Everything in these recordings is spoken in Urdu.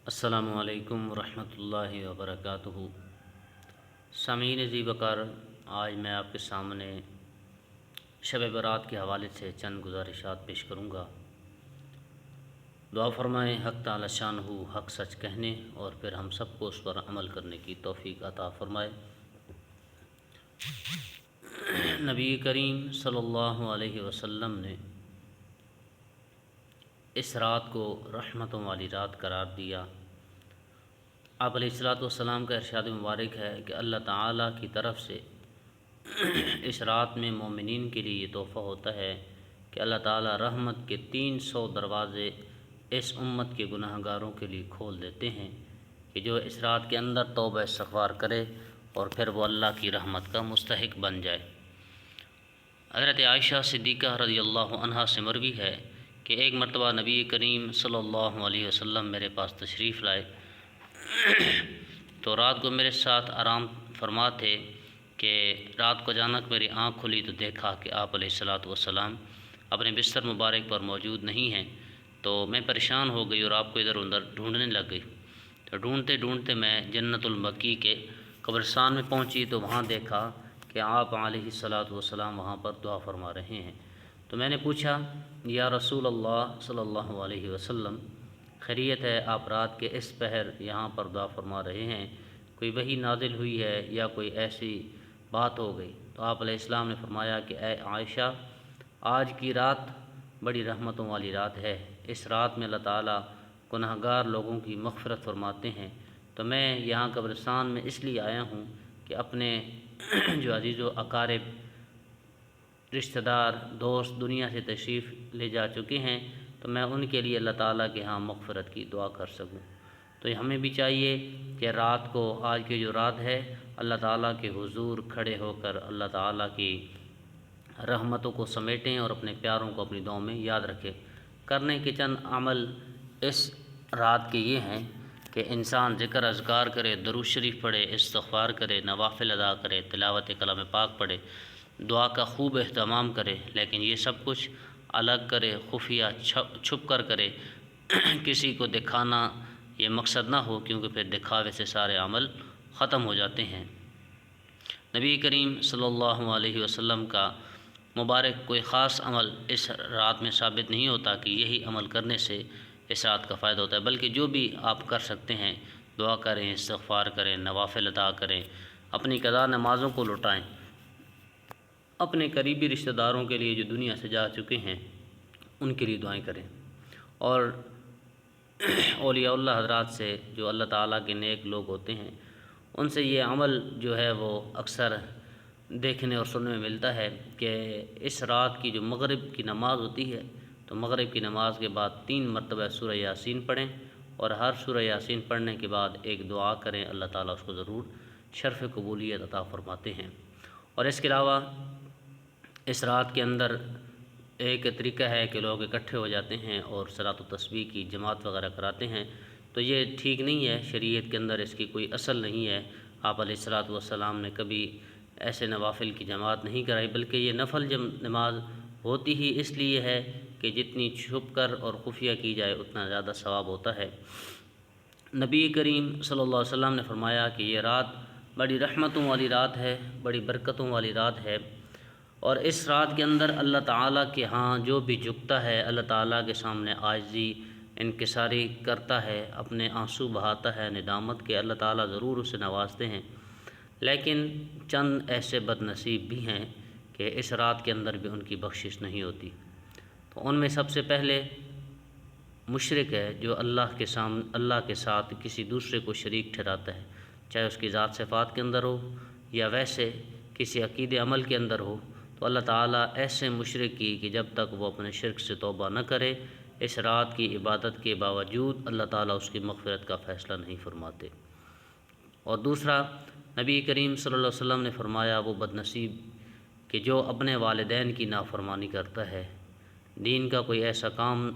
السلام علیکم ورحمۃ اللہ وبرکاتہ۔ سامعین ذی وقار، آج میں آپ کے سامنے شب برات کے حوالے سے چند گزارشات پیش کروں گا۔ دعا فرمائیں حق تعالی شانہ حق سچ کہنے اور پھر ہم سب کو اس پر عمل کرنے کی توفیق عطا فرمائے۔ نبی کریم صلی اللہ علیہ وسلم نے اس رات کو رحمتوں والی رات قرار دیا۔ آپ علیہ الصلوۃ والسلام کا ارشاد مبارک ہے کہ اللہ تعالیٰ کی طرف سے اس رات میں مومنین کے لیے یہ تحفہ ہوتا ہے کہ اللہ تعالیٰ رحمت کے 300 دروازے اس امت کے گناہ گاروں کے لیے کھول دیتے ہیں کہ جو اس رات کے اندر توبہ استغفار کرے اور پھر وہ اللہ کی رحمت کا مستحق بن جائے۔ حضرت عائشہ صدیقہ رضی اللہ عنہا سے مروی ہے کہ ایک مرتبہ نبی کریم صلی اللہ علیہ وسلم میرے پاس تشریف لائے تو رات کو میرے ساتھ آرام فرما تھے کہ رات کو اچانک میری آنکھ کھلی تو دیکھا کہ آپ علیہ الصلوۃ والسلام اپنے بستر مبارک پر موجود نہیں ہیں۔ تو میں پریشان ہو گئی اور آپ کو ادھر ادھر ڈھونڈنے لگ گئی۔ تو ڈھونڈتے ڈھونڈتے میں جنت المقی کے قبرستان میں پہنچی تو وہاں دیکھا کہ آپ علیہ الصلوۃ والسلام وہاں پر دعا فرما رہے ہیں۔ تو میں نے پوچھا یا رسول اللہ صلی اللہ علیہ وسلم، خیریت ہے؟ آپ رات کے اس پہر یہاں پر دعا فرما رہے ہیں، کوئی وحی نازل ہوئی ہے یا کوئی ایسی بات ہو گئی؟ تو آپ علیہ السلام نے فرمایا کہ اے عائشہ، آج کی رات بڑی رحمتوں والی رات ہے۔ اس رات میں اللہ تعالیٰ گناہ گار لوگوں کی مغفرت فرماتے ہیں۔ تو میں یہاں قبرستان میں اس لیے آیا ہوں کہ اپنے جو عزیز و اقارب، رشتہ دار، دوست دنیا سے تشریف لے جا چکے ہیں تو میں ان کے لیے اللہ تعالیٰ کے ہاں مغفرت کی دعا کر سکوں۔ تو ہمیں بھی چاہیے کہ رات کو، آج کی جو رات ہے، اللہ تعالیٰ کے حضور کھڑے ہو کر اللہ تعالیٰ کی رحمتوں کو سمیٹیں اور اپنے پیاروں کو اپنی دعاؤں میں یاد رکھیں۔ کرنے کے چند عمل اس رات کے یہ ہیں کہ انسان ذکر اذکار کرے، درود شریف پڑھے، استغفار کرے، نوافل ادا کرے، تلاوت کلام پاک پڑھے، دعا کا خوب اہتمام کرے، لیکن یہ سب کچھ الگ کرے، خفیہ چھپ کر کرے، کسی کو دکھانا یہ مقصد نہ ہو، کیونکہ پھر دکھاوے سے سارے عمل ختم ہو جاتے ہیں۔ نبی کریم صلی اللہ علیہ وسلم کا مبارک کوئی خاص عمل اس رات میں ثابت نہیں ہوتا کہ یہی عمل کرنے سے اس رات کا فائدہ ہوتا ہے، بلکہ جو بھی آپ کر سکتے ہیں، دعا کریں، استغفار کریں، نوافل ادا کریں، اپنی قضا نمازوں کو لٹائیں، اپنے قریبی رشتہ داروں کے لیے جو دنیا سے جا چکے ہیں ان کے لیے دعائیں کریں، اور اولیاء اللہ حضرات سے، جو اللہ تعالیٰ کے نیک لوگ ہوتے ہیں، ان سے یہ عمل جو ہے وہ اکثر دیکھنے اور سننے میں ملتا ہے کہ اس رات کی جو مغرب کی نماز ہوتی ہے تو مغرب کی نماز کے بعد 3 مرتبہ سورہ یاسین پڑھیں، اور ہر سورہ یاسین پڑھنے کے بعد ایک دعا کریں، اللہ تعالیٰ اس کو ضرور شرف قبولیت عطا فرماتے ہیں۔ اور اس کے علاوہ اس رات کے اندر ایک طریقہ ہے کہ لوگ اکٹھے ہو جاتے ہیں اور صلاۃ التسبیح کی جماعت وغیرہ کراتے ہیں، تو یہ ٹھیک نہیں ہے، شریعت کے اندر اس کی کوئی اصل نہیں ہے۔ آپ علیہ الصلوۃ والسلام نے کبھی ایسے نوافل کی جماعت نہیں کرائی، بلکہ یہ نفل نماز ہوتی ہی اس لیے ہے کہ جتنی چھپ کر اور خفیہ کی جائے اتنا زیادہ ثواب ہوتا ہے۔ نبی کریم صلی اللہ علیہ وسلم نے فرمایا کہ یہ رات بڑی رحمتوں والی رات ہے، بڑی برکتوں والی رات ہے، اور اس رات کے اندر اللہ تعالیٰ کے ہاں جو بھی جھکتا ہے، اللہ تعالیٰ کے سامنے عاجزی انکساری کرتا ہے، اپنے آنسو بہاتا ہے ندامت کے، اللہ تعالیٰ ضرور اسے نوازتے ہیں۔ لیکن چند ایسے بد نصیب بھی ہیں کہ اس رات کے اندر بھی ان کی بخشش نہیں ہوتی۔ تو ان میں سب سے پہلے مشرک ہے، جو اللہ کے ساتھ کسی دوسرے کو شریک ٹھہراتا ہے، چاہے اس کی ذات صفات کے اندر ہو یا ویسے کسی عقیدے عمل کے اندر ہو۔ تو اللہ تعالیٰ ایسے مشرک کی کہ جب تک وہ اپنے شرک سے توبہ نہ کرے، اس رات کی عبادت کے باوجود اللہ تعالیٰ اس کی مغفرت کا فیصلہ نہیں فرماتے۔ اور دوسرا، نبی کریم صلی اللہ علیہ وسلم نے فرمایا وہ بد نصیب کہ جو اپنے والدین کی نافرمانی کرتا ہے، دین کا کوئی ایسا کام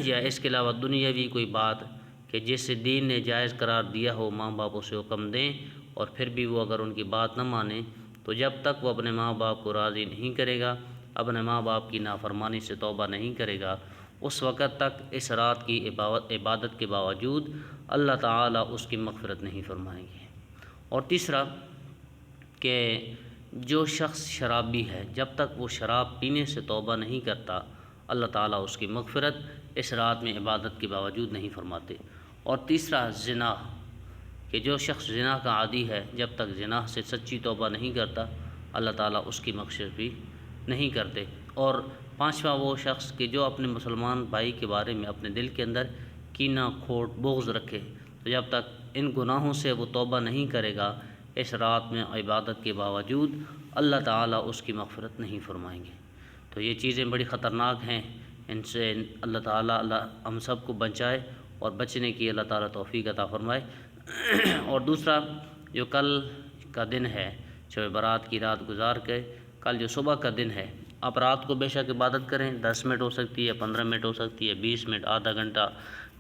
یا اس کے علاوہ دنیاوی کوئی بات کہ جس سے دین نے جائز قرار دیا ہو، ماں باپ اسے حکم دیں اور پھر بھی وہ اگر ان کی بات نہ مانے، تو جب تک وہ اپنے ماں باپ کو راضی نہیں کرے گا، اپنے ماں باپ کی نافرمانی سے توبہ نہیں کرے گا، اس وقت تک اس رات کی عبادت کے باوجود اللہ تعالیٰ اس کی مغفرت نہیں فرمائیں گے۔ اور تیسرا کہ جو شخص شرابی ہے، جب تک وہ شراب پینے سے توبہ نہیں کرتا، اللہ تعالیٰ اس کی مغفرت اس رات میں عبادت کے باوجود نہیں فرماتے۔ اور تیسرا زنا، کہ جو شخص زنا کا عادی ہے، جب تک زنا سے سچی توبہ نہیں کرتا، اللہ تعالیٰ اس کی مغفرت بھی نہیں کرتے۔ اور پانچواں وہ شخص کہ جو اپنے مسلمان بھائی کے بارے میں اپنے دل کے اندر کینہ، کھوٹ، بغض رکھے، تو جب تک ان گناہوں سے وہ توبہ نہیں کرے گا، اس رات میں عبادت کے باوجود اللہ تعالیٰ اس کی مغفرت نہیں فرمائیں گے۔ تو یہ چیزیں بڑی خطرناک ہیں، ان سے اللہ تعالیٰ ہم سب کو بچائے اور بچنے کی اللہ تعالیٰ توفیق عطا فرمائے۔ اور دوسرا جو کل کا دن ہے، شب برات کی رات گزار کے کل جو صبح کا دن ہے، آپ رات کو بے شک عبادت کریں، 10 منٹ ہو سکتی ہے، 15 منٹ ہو سکتی ہے، 20 منٹ، آدھا گھنٹہ،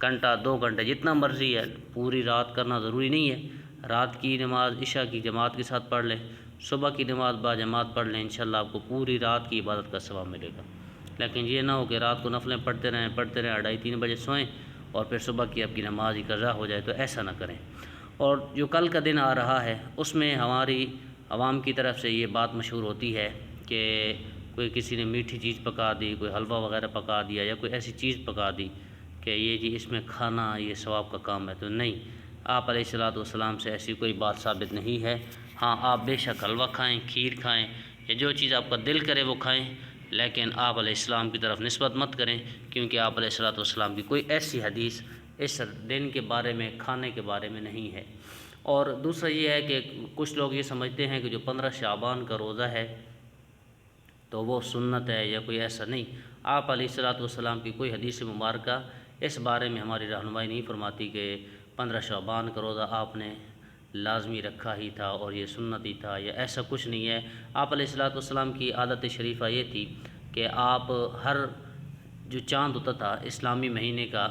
گھنٹہ، 2 گھنٹے، جتنا مرضی ہے، پوری رات کرنا ضروری نہیں ہے۔ رات کی نماز عشاء کی جماعت کے ساتھ پڑھ لیں، صبح کی نماز با جماعت پڑھ لیں، انشاءاللہ آپ کو پوری رات کی عبادت کا ثواب ملے گا۔ لیکن یہ نہ ہو کہ رات کو نفلیں پڑھتے رہیں 2:30 بجے سوئیں اور پھر صبح کی آپ کی نماز ہی قضا ہو جائے، تو ایسا نہ کریں۔ اور جو کل کا دن آ رہا ہے، اس میں ہماری عوام کی طرف سے یہ بات مشہور ہوتی ہے کہ کوئی کسی نے میٹھی چیز پکا دی، کوئی حلوہ وغیرہ پکا دیا، یا کوئی ایسی چیز پکا دی کہ یہ جی اس میں کھانا یہ ثواب کا کام ہے، تو نہیں، آپ علیہ الصلوۃ والسلام سے ایسی کوئی بات ثابت نہیں ہے۔ ہاں، آپ بے شک حلوہ کھائیں، کھیر کھائیں، یا جو چیز آپ کا دل کرے وہ کھائیں، لیکن آپ علیہ السلام کی طرف نسبت مت کریں، کیونکہ آپ علیہ الصلوۃ والسلام کی کوئی ایسی حدیث اس دن کے بارے میں، کھانے کے بارے میں نہیں ہے۔ اور دوسرا یہ ہے کہ کچھ لوگ یہ سمجھتے ہیں کہ جو 15 شعبان کا روزہ ہے تو وہ سنت ہے یا کوئی ایسا نہیں۔ آپ علیہ الصلوۃ والسلام کی کوئی حدیث مبارکہ اس بارے میں ہماری رہنمائی نہیں فرماتی کہ 15 شعبان کا روزہ آپ نے لازمی رکھا ہی تھا اور یہ سنت ہی تھا، یا ایسا کچھ نہیں ہے۔ آپ علیہ الصلوۃ والسلام کی عادت شریفہ یہ تھی کہ آپ ہر جو چاند ہوتا تھا اسلامی مہینے کا،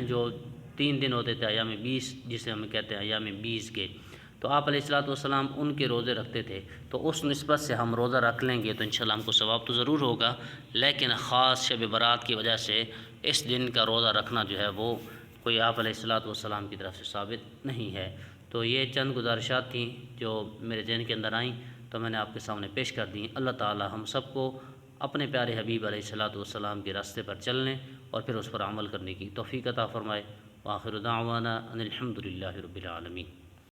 جو 3 دن ہوتے تھے ایام 20 جسے ہم کہتے ہیں ایام 20 کے، تو آپ علیہ الصلوۃ والسلام ان کے روزے رکھتے تھے۔ تو اس نسبت سے ہم روزہ رکھ لیں گے تو انشاءاللہ ہم کو ثواب تو ضرور ہوگا، لیکن خاص شب برات کی وجہ سے اس دن کا روزہ رکھنا جو ہے وہ کوئی آپ علیہ الصلوۃ والسلام کی طرف سے ثابت نہیں ہے۔ تو یہ چند گزارشات تھیں جو میرے ذہن کے اندر آئیں، تو میں نے آپ کے سامنے پیش کر دیں۔ اللہ تعالی ہم سب کو اپنے پیارے حبیب علیہ الصلوۃ والسلام کے راستے پر چلنے اور پھر اس پر عمل کرنے کی توفیق عطا فرمائے۔ وآخر دعوانا ان الحمد للہ رب العالمین۔